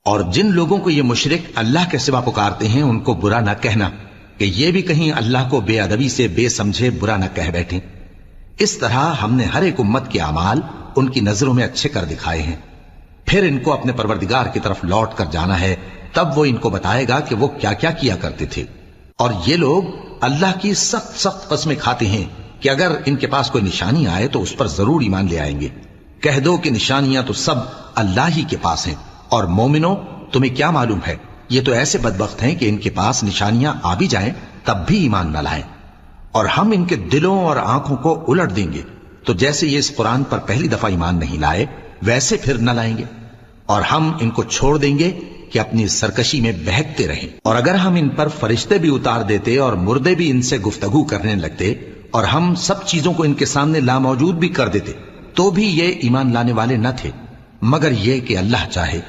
اور جن لوگوں کو یہ مشرک اللہ کے سوا پکارتے ہیں ان کو برا نہ کہنا کہ یہ بھی کہیں اللہ کو بے ادبی سے بے سمجھے برا نہ کہہ بیٹھیں۔ اس طرح ہم نے ہر ایک امت کے اعمال ان کی نظروں میں اچھے کر دکھائے ہیں، پھر ان کو اپنے پروردگار کی طرف لوٹ کر جانا ہے، تب وہ ان کو بتائے گا کہ وہ کیا کیا کیا کرتے تھے۔ اور یہ لوگ اللہ کی سخت سخت قسمیں کھاتے ہیں کہ اگر ان کے پاس کوئی نشانی آئے تو اس پر ضرور ایمان لے آئیں گے۔ کہہ دو کہ نشانیاں تو سب اللہ ہی کے پاس ہیں، اور مومنوں تمہیں کیا معلوم ہے یہ تو ایسے بدبخت ہیں کہ ان کے پاس نشانیاں آ بھی جائیں تب بھی ایمان نہ لائیں، اور ہم ان کے دلوں اور آنکھوں کو الٹ دیں گے، تو جیسے یہ اس قرآن پر پہلی دفعہ ایمان نہیں لائے ویسے پھر نہ لائیں گے، اور ہم ان کو چھوڑ دیں گے کہ اپنی سرکشی میں بہکتے رہیں۔ اور اگر ہم ان پر فرشتے بھی اتار دیتے اور مردے بھی ان سے گفتگو کرنے لگتے اور ہم سب چیزوں کو ان کے سامنے لاموجود بھی کر دیتے تو بھی یہ ایمان لانے والے نہ تھے، مگر یہ کہ اللہ چاہے